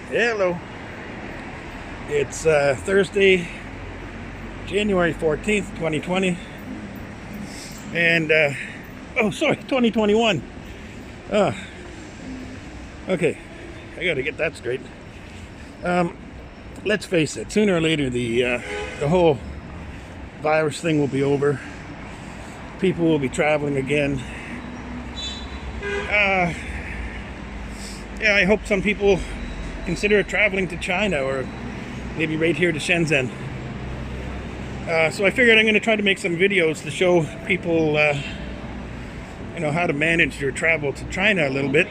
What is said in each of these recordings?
Hello. It's Thursday, January 14th, 2020. And, oh, sorry, 2021. Okay, I gotta get that straight. Let's face it, sooner or later the whole virus thing will be over. People will be traveling again. Yeah, I hope some people consider traveling to China or maybe right here to Shenzhen. So I figured I'm going to try to make some videos to show people, how to manage your travel to China a little bit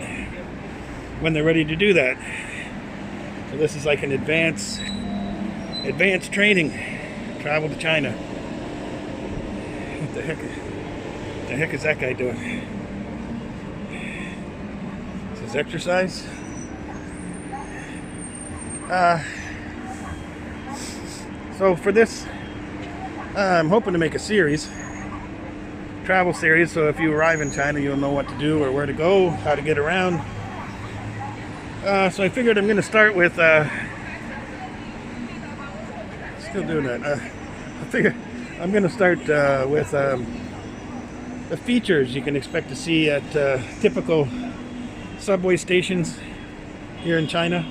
when they're ready to do that. So this is like an advanced training, travel to China. What the heck is that guy doing? This is exercise. So for this, I'm hoping to make a travel series, so if you arrive in China, you'll know what to do or where to go, how to get around. So I figured I'm going to start with, still doing that. I figure I'm going to start with the features you can expect to see at typical subway stations here in China.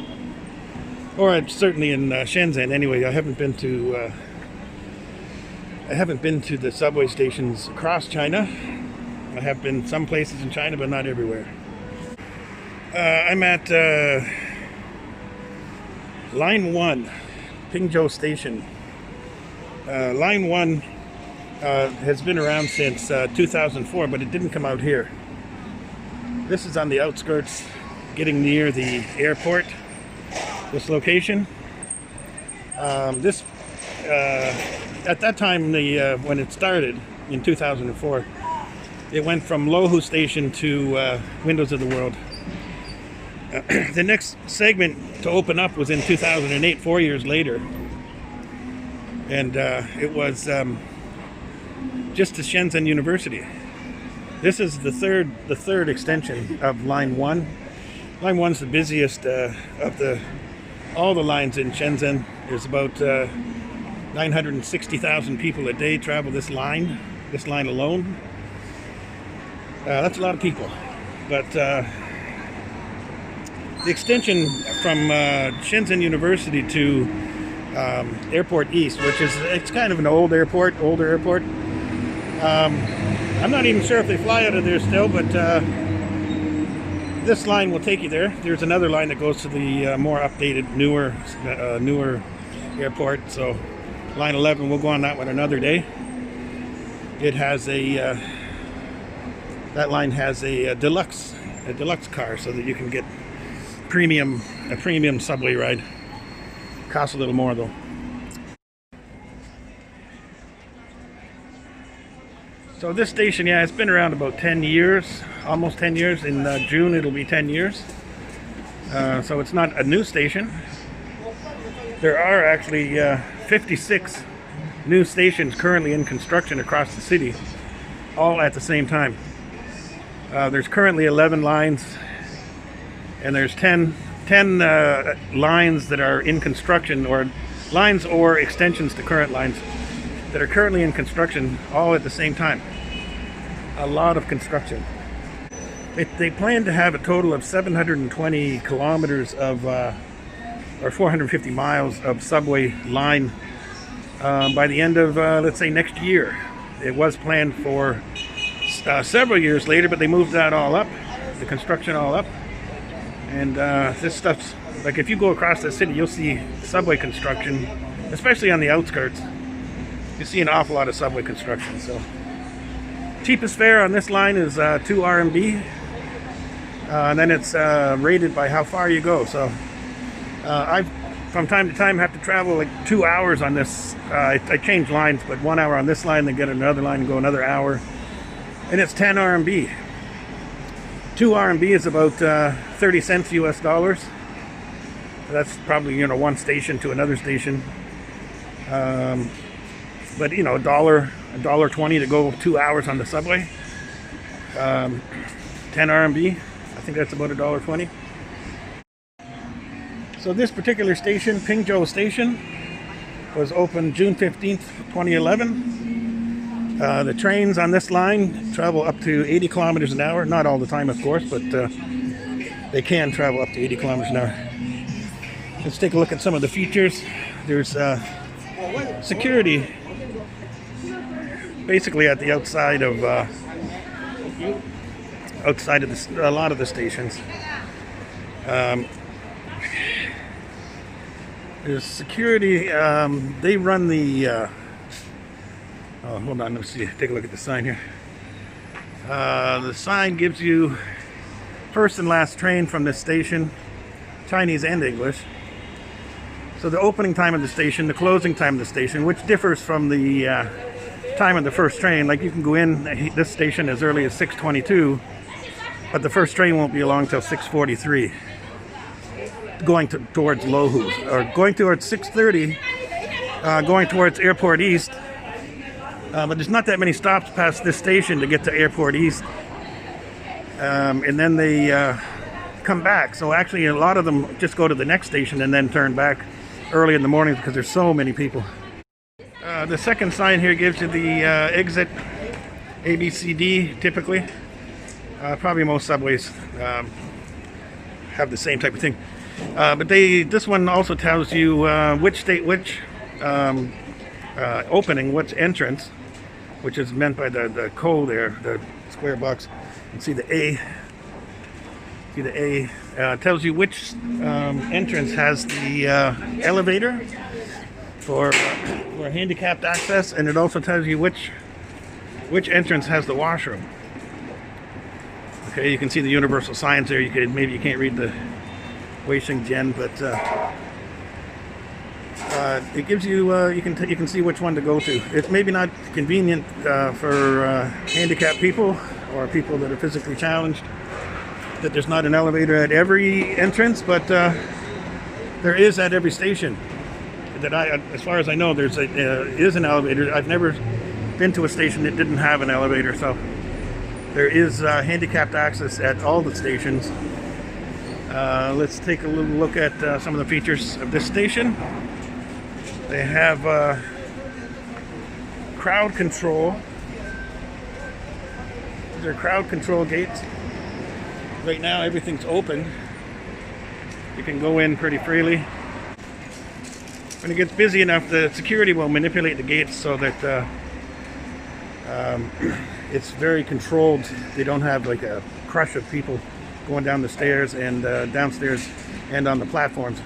Or certainly in Shenzhen. Anyway, I haven't been to the subway stations across China. I have been some places in China, but not everywhere. I'm at Line 1, Pingzhou Station. Line 1 has been around since 2004, but it didn't come out here. This is on the outskirts, getting near the airport. This location. At that time, when it started in 2004, it went from Lohu Station to Windows of the World. The next segment to open up was in 2008, 4 years later, and it was just to Shenzhen University. This is the third extension of Line 1. Line 1 is the busiest of all the lines in Shenzhen. There's about 960,000 people a day travel this line alone. That's a lot of people. But the extension from Shenzhen University to Airport East, it's kind of an older airport. I'm not even sure if they fly out of there still, but this line will take you there. There's another line that goes to the more updated, newer airport. So line 11, we'll go on that one another day. It has that line has a deluxe car, so that you can get a premium subway ride. Costs a little more though. So this station, yeah, it's been around about 10 years, almost 10 years. In June it'll be 10 years. So it's not a new station. There are actually 56 new stations currently in construction across the city, all at the same time. There's currently 11 lines, and there's 10 lines that are in construction, or lines or extensions to current lines that are currently in construction, all at the same time. A lot of construction. They plan to have a total of 720 kilometers of, or 450 miles of subway line by the end of, let's say, next year. It was planned for several years later, but they moved that all up, the construction all up. And this stuff's, like, if you go across the city, you'll see subway construction, especially on the outskirts. You see an awful lot of subway construction. So cheapest fare on this line is 2 RMB, and then it's rated by how far you go. So I, from time to time, have to travel like 2 hours on this. I change lines, but 1 hour on this line, then get another line and go another hour, and it's 10 RMB. 2 RMB is about 30 cents US dollars. That's probably, one station to another station. But $1.20 to go 2 hours on the subway. 10 RMB. I think that's about $1.20. So this particular station, Pingzhou Station, was opened June 15th, 2011. The trains on this line travel up to 80 kilometers an hour. Not all the time, of course, but they can travel up to 80 kilometers an hour. Let's take a look at some of the features. There's security basically at the outside of a lot of the stations. There's security. They run the. Oh, hold on. Let's see. Take a look at the sign here. The sign gives you first and last train from this station, Chinese and English. So the opening time of the station, the closing time of the station, which differs from the time of the first train. Like you can go in this station as early as 6:22, but the first train won't be along till 6:43. Going towards Lohu, or going towards 6:30, going towards Airport East. But there's not that many stops past this station to get to Airport East. And then they come back. So actually a lot of them just go to the next station and then turn back early in the morning because there's so many people. The second sign here gives you the exit ABCD typically. Probably most subways have the same type of thing. But this one also tells you which opening, which entrance, which is meant by the code there, the square box. You can see the A. See the A. Tells you which entrance has the elevator for handicapped access, and it also tells you which entrance has the washroom. Okay, you can see the universal signs there. Maybe you can't read the Wei Shenzhen, but it gives you you can see which one to go to. It's maybe not convenient for handicapped people or people that are physically challenged that there's not an elevator at every entrance, but there is at every station. As far as I know, is an elevator. I've never been to a station that didn't have an elevator, so there is handicapped access at all the stations. Let's take a little look at some of the features of this station. They have crowd control. These are crowd control gates. Right now everything's open. You can go in pretty freely. When it gets busy enough, the security will manipulate the gates so that it's very controlled. They don't have like a crush of people going down the stairs and downstairs and on the platforms.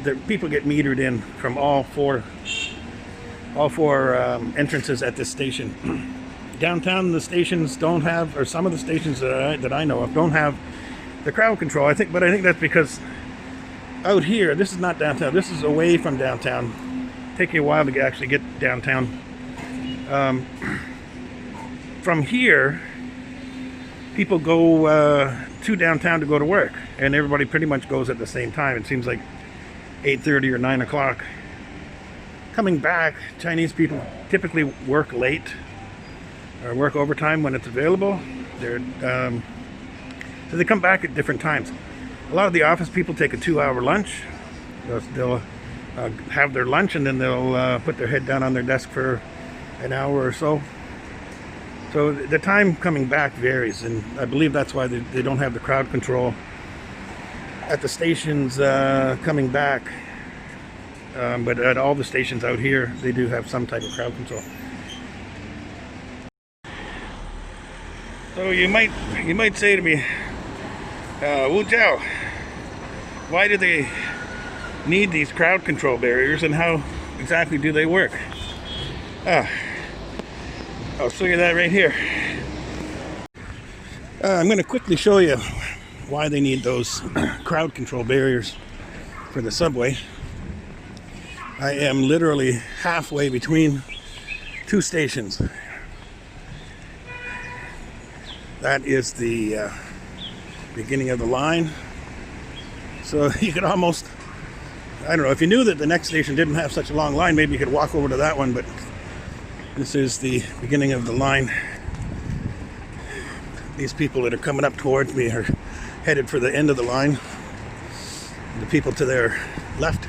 The people get metered in from all four entrances at this station. Downtown, the stations don't have, or some of the stations that I know of don't have the crowd control. But I think that's because out here, this is not downtown. This is away from downtown. Take you a while to actually get downtown. From here, people go to downtown to go to work, and everybody pretty much goes at the same time. It seems like 8:30 or 9 o'clock. Coming back, Chinese people typically work late or work overtime when it's available. So they come back at different times. A lot of the office people take a 2-hour lunch. They'll have their lunch, and then they'll put their head down on their desk for an hour or so. So the time coming back varies, and I believe that's why they don't have the crowd control at the stations coming back. But at all the stations out here, they do have some type of crowd control. So you might say to me, Wu Jiao, why do they need these crowd control barriers, and how exactly do they work? I'll show you that right here. I'm going to quickly show you why they need those crowd control barriers for the subway. I am literally halfway between two stations. That is the beginning of the line. So you could almost, I don't know, if you knew that the next station didn't have such a long line, maybe you could walk over to that one, but this is the beginning of the line. These people that are coming up towards me are headed for the end of the line. The people to their left,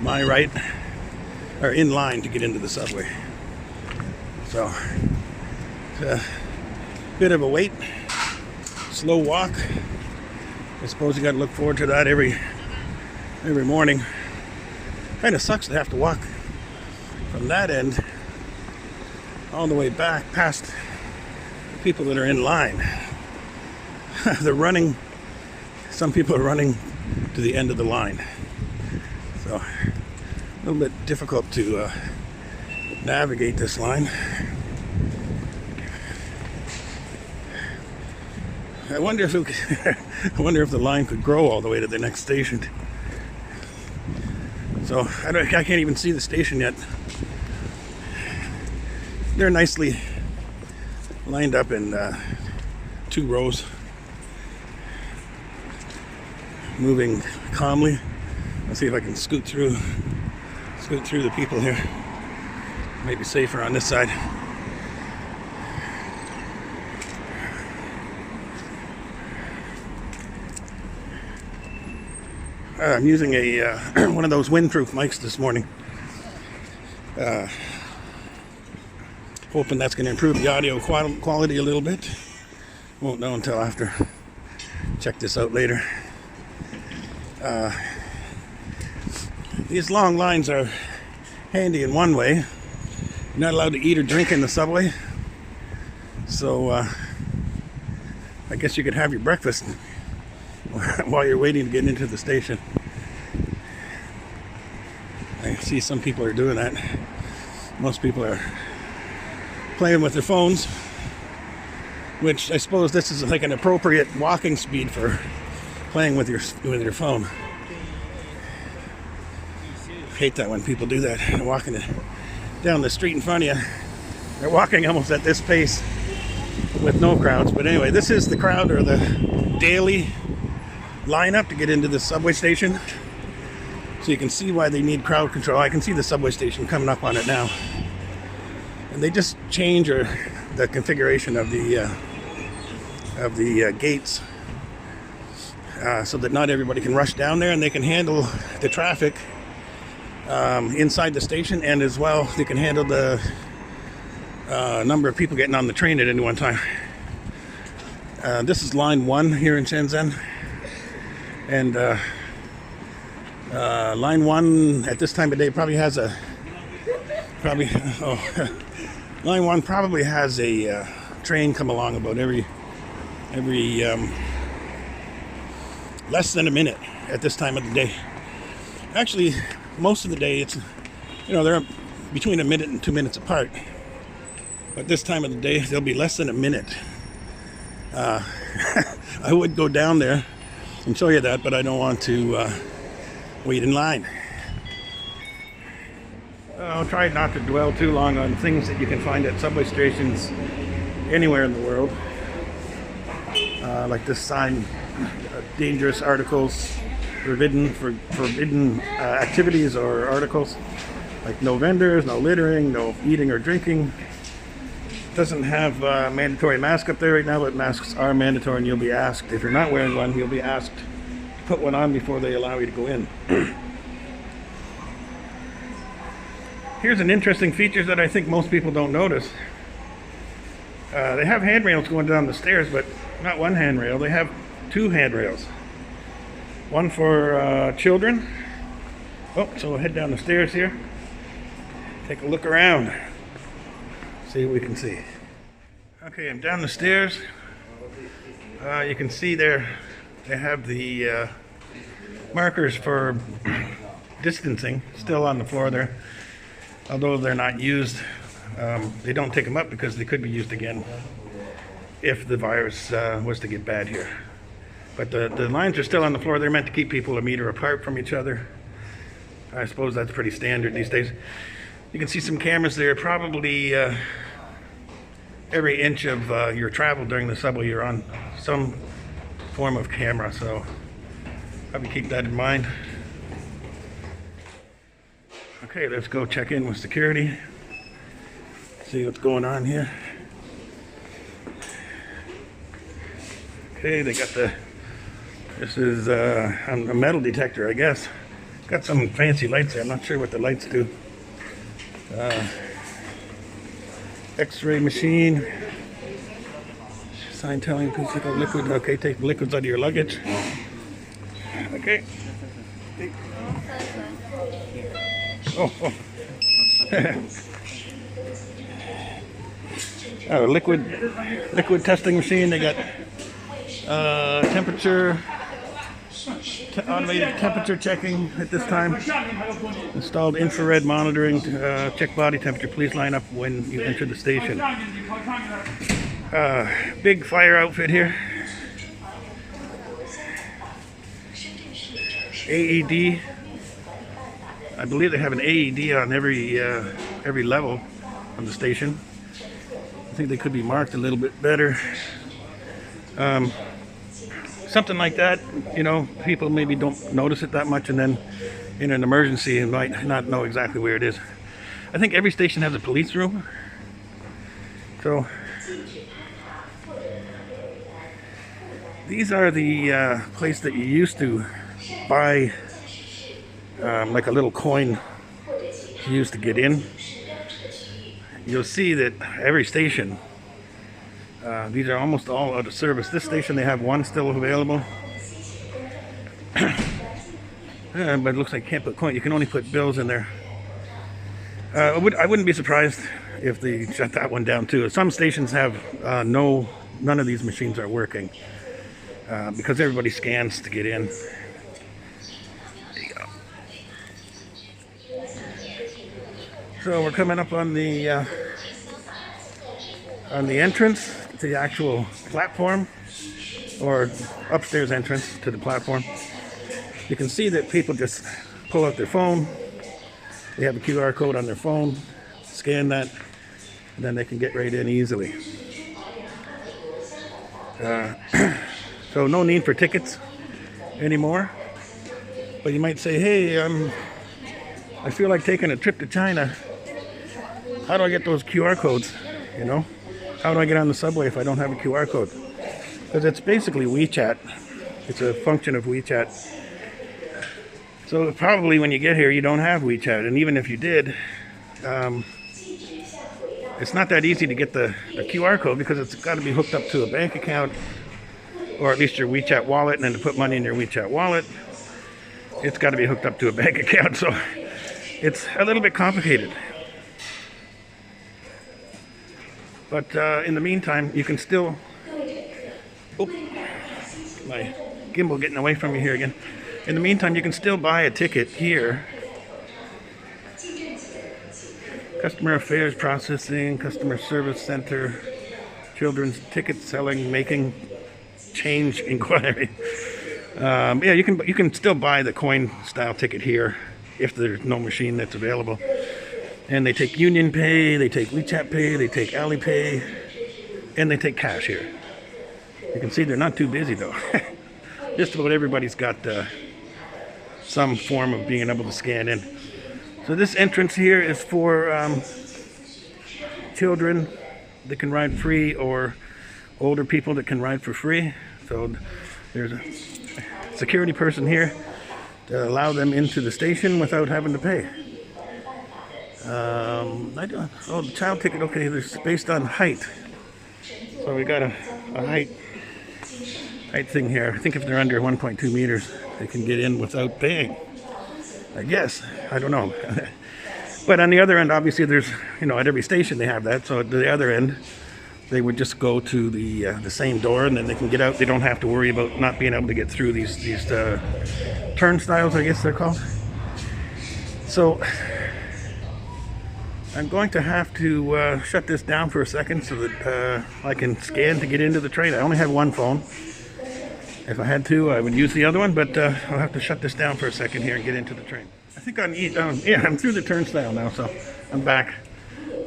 my right, are in line to get into the subway. So it's a bit of a wait, slow walk. I suppose you got to look forward to that every morning. Kind of sucks to have to walk from that end all the way back past the people that are in line. They're running. Some people are running to the end of the line. So a little bit difficult to navigate this line. I wonder if the line could grow all the way to the next station. So I can't even see the station yet. They're nicely lined up in 2 rows, moving calmly. Let's see if I can scoot through the people here. Maybe safer on this side. I'm using a one of those windproof mics this morning. Hoping that's going to improve the audio quality a little bit. Won't know until after. Check this out later. These long lines are handy in one way. You're not allowed to eat or drink in the subway. So I guess you could have your breakfast while you're waiting to get into the station. I see some people are doing that. Most people are playing with their phones, which I suppose this is like an appropriate walking speed for playing with your phone. Hate that when people do that. They're walking down the street in front of you. They're walking almost at this pace with no crowds. But anyway, this is the crowd or the daily lineup to get into the subway station. So you can see why they need crowd control. I can see the subway station coming up on it now. And they just change the configuration of the gates so that not everybody can rush down there, and they can handle the traffic inside the station, and as well they can handle the number of people getting on the train at any one time. This is line 1 here in Shenzhen, and line 1 at this time of day probably has a line 1 probably has a train come along about every less than a minute at this time of the day. Actually, most of the day it's, they're between a minute and 2 minutes apart. But this time of the day they'll be less than a minute. I would go down there and show you that, but I don't want to wait in line. I'll try not to dwell too long on things that you can find at subway stations anywhere in the world. Like this sign, dangerous articles, forbidden activities or articles. Like no vendors, no littering, no eating or drinking. Doesn't have a mandatory mask up there right now, but masks are mandatory, and you'll be asked, if you're not wearing one, you'll be asked to put one on before they allow you to go in. Here's an interesting feature that I think most people don't notice. They have handrails going down the stairs, but not one handrail. They have 2 handrails. One for children. Oh, so we'll head down the stairs here. Take a look around. See what we can see. Okay, I'm down the stairs. You can see there they have the markers for distancing still on the floor there. Although they're not used, they don't take them up because they could be used again if the virus was to get bad here. But the lines are still on the floor. They're meant to keep people a meter apart from each other. I suppose that's pretty standard these days. You can see some cameras there. Probably every inch of your travel during the subway, you're on some form of camera. So probably keep that in mind. Okay, let's go check in with security. See what's going on here. Okay, they got the This is a metal detector, I guess. Got some fancy lights there. I'm not sure what the lights do. X-ray machine. Sign telling piece of liquid. Okay, take liquids out of your luggage. Okay. Oh. Oh, liquid testing machine. They got temperature, automated temperature checking at this time. Installed infrared monitoring to check body temperature. Please line up when you enter the station. Big fire outfit here. AED. I believe they have an AED on every level on the station. I think they could be marked a little bit better. Something like that, you know, people maybe don't notice it that much, and then in an emergency you might not know exactly where it is. I think every station has a police room. So these are the place that you used to buy like a little coin you used to get in. You'll see that every station, these are almost all out of service. This station, they have one still available. But it looks like you can't put coin. You can only put bills in there. I wouldn't be surprised if they shut that one down too. Some stations have none of these machines are working because everybody scans to get in. There you go. So we're coming up on the entrance to the actual platform, or upstairs entrance to the platform. You can see that people just pull out their phone. They have a QR code on their phone, scan that, and then they can get right in easily. So no need for tickets anymore. But you might say, hey, I feel like taking a trip to China. How do I get those QR codes, you know? How do I get on the subway if I don't have a QR code? Because it's basically WeChat. It's a function of WeChat. So probably when you get here, you don't have WeChat. And even if you did, it's not that easy to get the QR code because it's got to be hooked up to a bank account, or at least your WeChat wallet. And then to put money in your WeChat wallet, it's got to be hooked up to a bank account. So it's a little bit complicated. But in the meantime, you can still... Oh, my gimbal getting away from me here again. In the meantime, you can still buy a ticket here. Customer affairs processing, customer service center, children's ticket selling, making change inquiry. Yeah, you can still buy the coin style ticket here if there's no machine that's available. And they take Union Pay, they take WeChat Pay, they take Alipay, and they take cash here. You can see they're not too busy though. Just about everybody's got some form of being able to scan in. So this entrance here is for children that can ride free, or older people that can ride for free. So there's a security person here to allow them into the station without having to pay. The child ticket, okay, there's based on height. So we got a height thing here. I think if they're under 1.2 meters, they can get in without paying. I guess. I don't know. But on the other end, obviously there's, you know, at every station they have that. So at the other end, they would just go to the same door, and then they can get out. They don't have to worry about not being able to get through these turnstiles, I guess they're called. So I'm going to have to shut this down for a second so that I can scan to get into the train. I only have one phone. If I had to, I would use the other one, but I'll have to shut this down for a second here and get into the train. I think I'm through the turnstile now, so I'm back.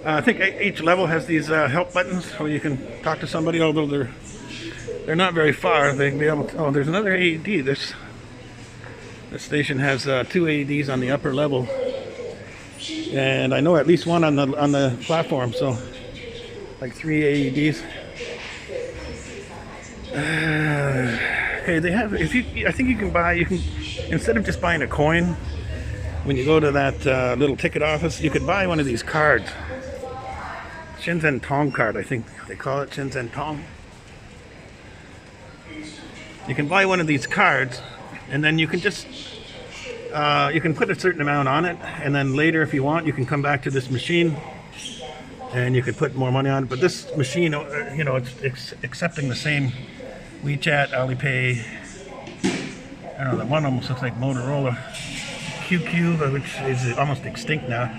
I think each level has these help buttons where you can talk to somebody, although they're not very far. They can be able to, there's another AED. This station has 2 AEDs on the upper level. And I know at least one on the platform, so like 3 AEDs. Okay, they have, if you, I think you can buy, you can, instead of just buying a coin, when you go to that little ticket office, you could buy one of these cards. Shenzhen Tong card, I think they call it, Shenzhen Tong. You can buy one of these cards, and then you can just, you can put a certain amount on it, and then later if you want, you can come back to this machine, and you can put more money on it. But this machine, you know, it's accepting the same WeChat, Alipay, I don't know, that one almost looks like Motorola QQ, which is almost extinct now.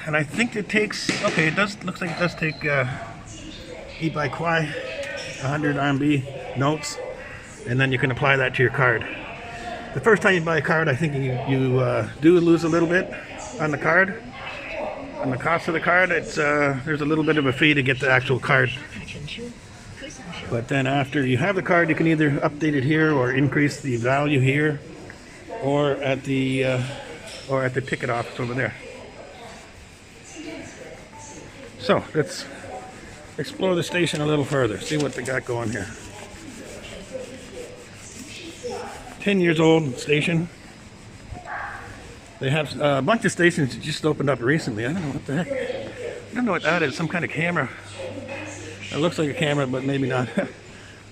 And I think it takes, okay, it does, looks like it does take eBay Kwai, 100 RMB notes, and then you can apply that to your card. The first time you buy a card, I think you do lose a little bit on the card. On the cost of the card, it's there's a little bit of a fee to get the actual card. But then after you have the card, you can either update it here or increase the value here, or at the ticket office over there. So let's explore the station a little further, see what they got going here. 10 years old station. They have a bunch of stations that just opened up recently. I don't know what the heck. I don't know what that is. Some kind of camera. It looks like a camera, but maybe not.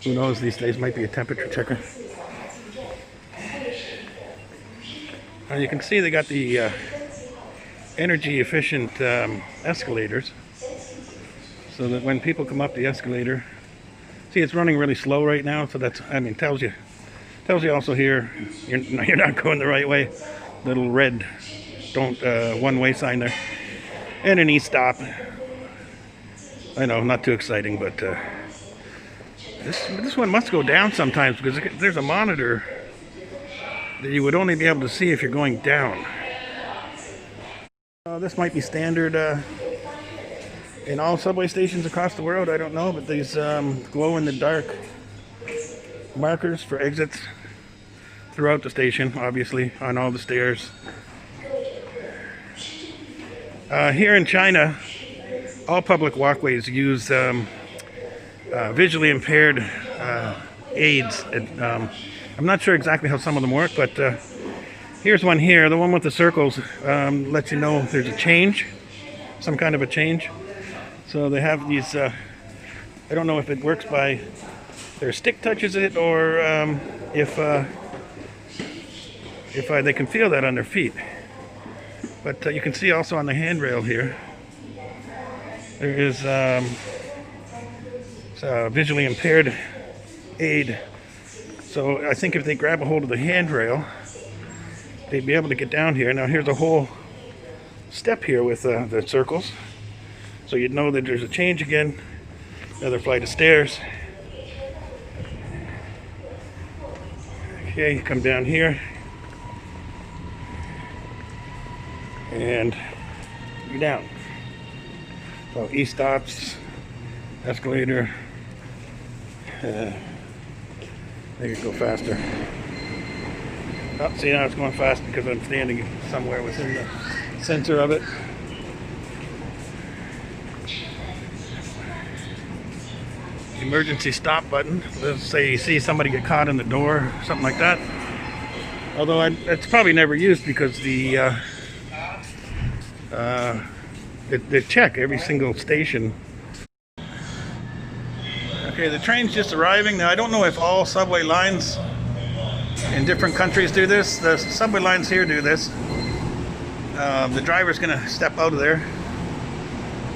Who knows these days? Might be a temperature checker. And you can see they got the energy efficient escalators, so that when people come up the escalator, see it's running really slow right now. So that's, I mean, tells you also here you're not going the right way. Little red don't one-way sign there, and an e-stop. I know, not too exciting, but this one must go down sometimes, because there's a monitor that you would only be able to see if you're going down. This might be standard in all subway stations across the world, I don't know, but these glow-in-the-dark markers for exits throughout the station, obviously, on all the stairs. Here in China, all public walkways use visually impaired aids. I'm not sure exactly how some of them work, but here's one here. The one with the circles lets you know there's a change, some kind of a change. So they have these, I don't know if it works by their stick touches it, or if they can feel that on their feet. But you can see also on the handrail here, there is a visually impaired aid. So I think if they grab a hold of the handrail, they'd be able to get down here. Now here's a whole step here with the circles. So you'd know that there's a change again. Another flight of stairs. Okay, you come down here. And you're down. So e-stops, escalator. They could go faster. Oh, see, now it's going fast because I'm standing somewhere within the center of it. Emergency stop button. Let's say you see somebody get caught in the door, something like that. Although it's probably never used, because they check every single station. Okay, the train's just arriving. Now I don't know if all subway lines in different countries do this. The subway lines here do this. The driver's gonna step out of there,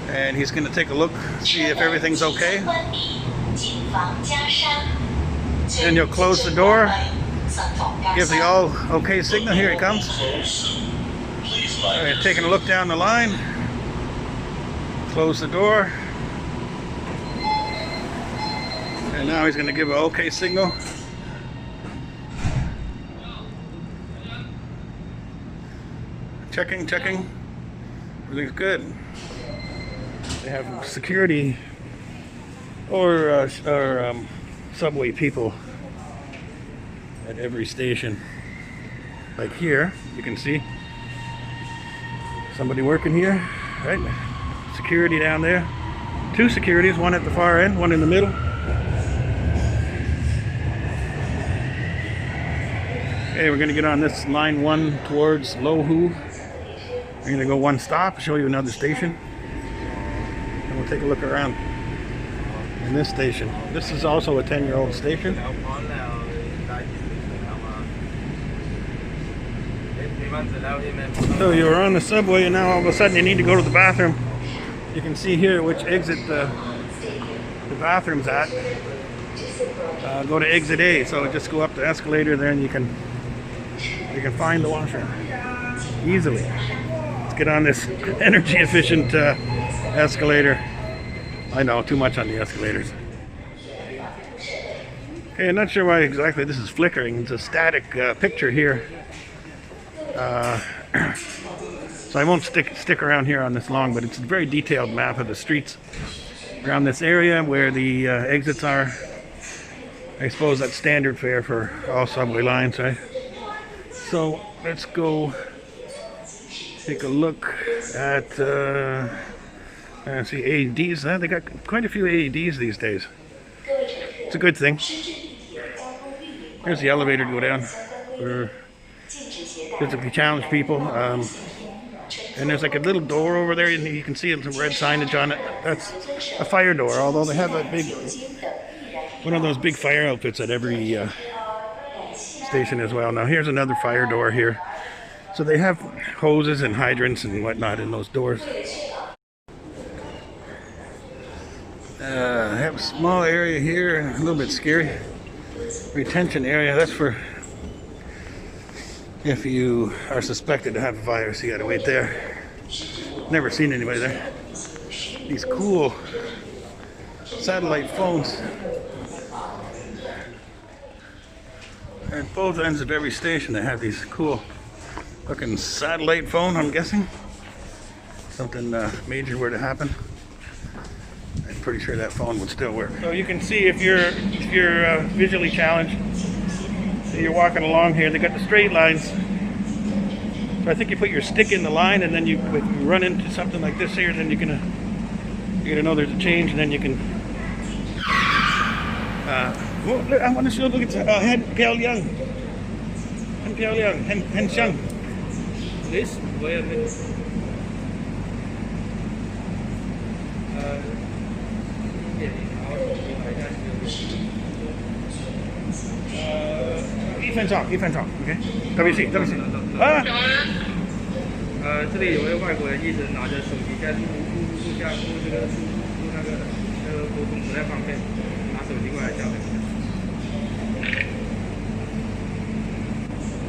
and he's gonna take a look, see if everything's okay. Then you'll close the door, give the all okay signal. Here he comes. Right, taking a look down the line. Close the door. And now he's going to give an okay signal. Checking. Everything's good. They have security or subway people at every station. Like here, you can see somebody working here, right? Security down there. Two securities, one at the far end, one in the middle. Okay, we're gonna get on this line 1 towards Lohu. We're gonna go one stop, show you another station, and we'll take a look around in this station. This is also a 10-year-old station. So you're on the subway and now all of a sudden you need to go to the bathroom. You can see here which exit the bathroom's at. Go to exit A, so just go up the escalator there and you can find the washroom easily. Let's get on this energy efficient escalator. I know, too much on the escalators. Okay, I'm not sure why exactly this is flickering. It's a static picture here. So I won't stick around here on this long, but it's a very detailed map of the streets around this area where the exits are. I suppose that's standard fare for all subway lines, right? So let's go take a look at see AEDs. They got quite a few AEDs these days. It's a good thing. There's the elevator to go down for physically challenged people. And there's like a little door over there, and you can see some red signage on it. That's a fire door, although they have that big, one of those big fire outfits at every station as well. Now here's another fire door here. So they have hoses and hydrants and whatnot in those doors. I have a small area here, a little bit scary. Retention area, that's for if you are suspected to have a virus, you gotta wait there. Never seen anybody there. These cool satellite phones. At both ends of every station they have these cool looking satellite phone, I'm guessing. Something major were to happen. I'm pretty sure that phone would still work. So you can see if you're visually challenged, you're walking along here, they got the straight lines. So I think you put your stick in the line, and then you run into something like this here, then you're gonna know there's a change, and then you can. Oh, look, I want to show. Look, it's Han Piaoliang, Han Xiang. This wait a minute. 1分钟，OK， 特别细啊。这里有位外国人一直拿着手机在录那个沟通不太方便，拿手机过来交流。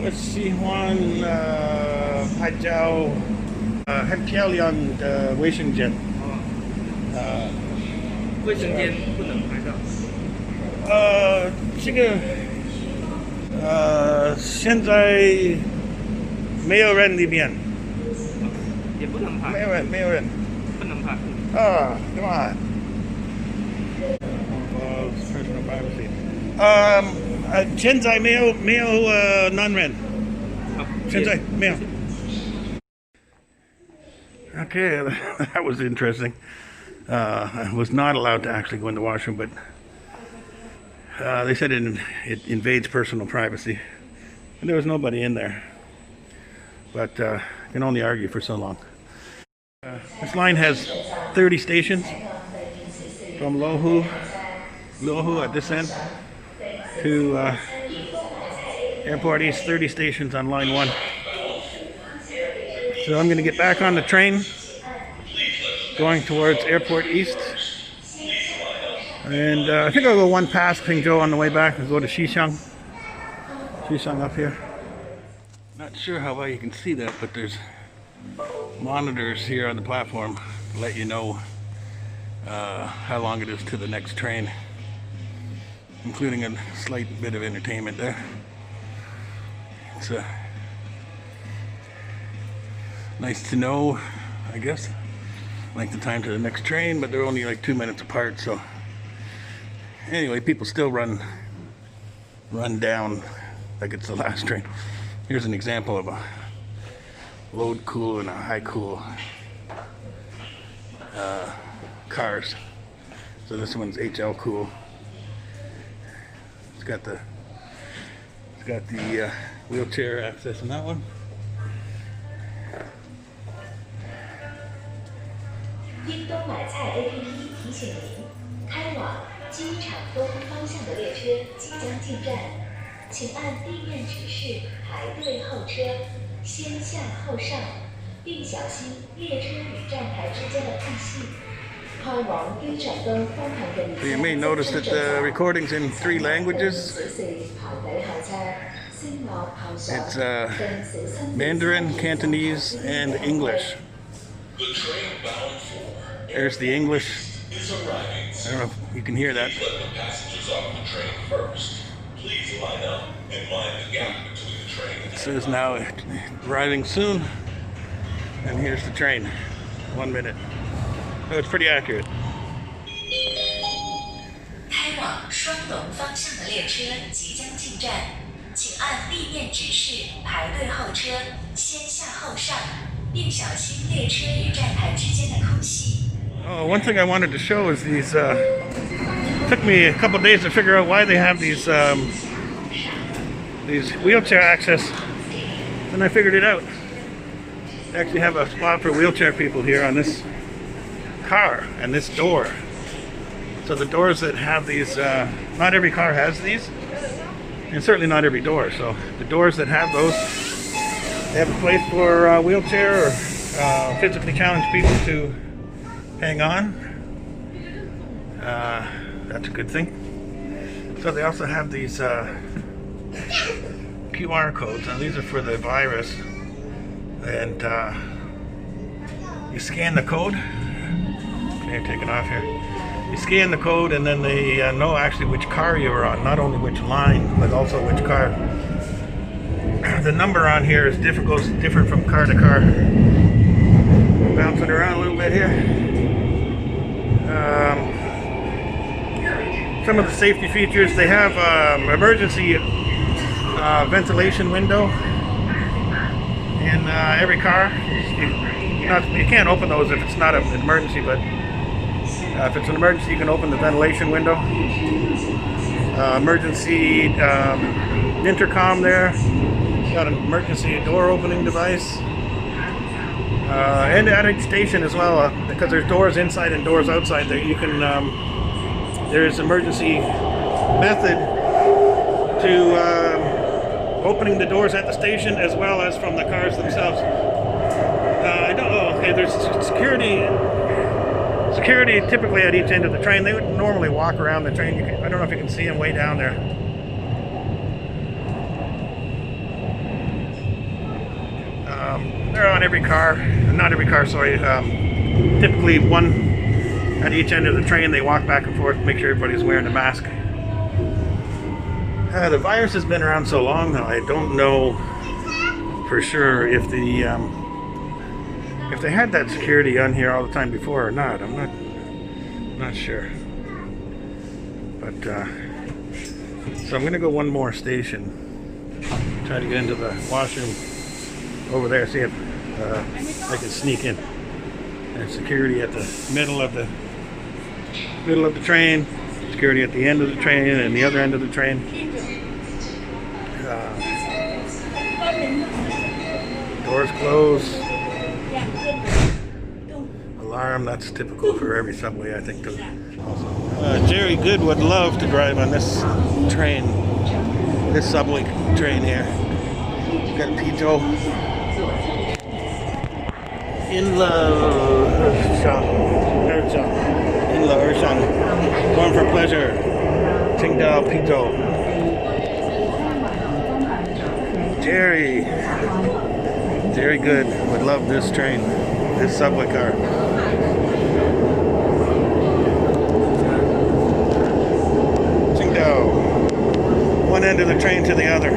我喜欢拍照很漂亮的卫生间。卫生间不能拍照。这个现在没有人里面。也不能拍。没有人。不能拍。Come on. Personal privacy. 现在没有男人。现在没有。Okay, that was interesting. I was not allowed to actually go in the washroom, but they said it invades personal privacy. And there was nobody in there. But you can only argue for so long. This line has 30 stations from Lohu at this end to Airport East, 30 stations on line 1. So I'm going to get back on the train going towards Airport East. And I think I'll go one past Pingzhou on the way back and go to Xishan up here. Not sure how well you can see that, but there's monitors here on the platform to let you know how long it is to the next train, including a slight bit of entertainment there. It's nice to know, I guess, like the time to the next train, but they're only like 2 minutes apart. So anyway, people still run down like it's the last train. Here's an example of a load cool and a high cool cars. So this one's HL cool. It's got the wheelchair access in that one. 叮咚买菜 APP 提醒您，开往机场东方向的列车即将进站，请按地面指示排队候车，先下后上，并小心列车与站台之间的空隙。开往機場東方向嘅列車 So you may notice that the recording's in 3 languages. It's Mandarin, Cantonese, and English. There's the English. I don't know if you can hear that. It says now arriving soon. And here's the train. 1 minute. So it's pretty accurate. 开往双龙方向的列车即将进站，请按地面指示排队候车，先下后上，并小心列车与站台之间的空隙。 Oh, one thing I wanted to show is these. Took me a couple days to figure out why they have these wheelchair access. Then I figured it out. They actually have a spot for wheelchair people here on this car and this door. So the doors that have these, not every car has these, and certainly not every door. So the doors that have those, they have a place for wheelchair or physically challenged people to hang on. That's a good thing. So they also have these QR codes. Now these are for the virus, and you scan the code. Okay, take it off here. You scan the code, and then they know actually which car you're on, not only which line, but also which car. The number on here is different from car to car. Bouncing around a little bit here. Some of the safety features, they have emergency ventilation window in every car. You can't open those if it's not an emergency, but if it's an emergency, you can open the ventilation window. Emergency intercom there. Got an emergency door opening device. And at each station as well, because there's doors inside and doors outside there, you can, there's emergency method to opening the doors at the station as well as from the cars themselves. I don't know, okay, there's security typically at each end of the train. They would normally walk around the train. I don't know if you can see them way down there. They're on every car, not every car, sorry. Typically one at each end of the train. They walk back and forth, make sure everybody's wearing a mask. The virus has been around so long now, I don't know for sure if they had that security on here all the time before or not. I'm not sure. But so I'm gonna go one more station. Try to get into the washroom over there, see if I can sneak in. There's security at the middle of the train, security at the end of the train and the other end of the train. Doors closed. Alarm, that's typical for every subway, I think. Also, Jerry Good would love to drive on this train, this subway train here. Got Pito. Inla Urshang. Going for pleasure. Qingdao Pito. Jerry Good would love this train, this subway car. Qingdao. One end of the train to the other.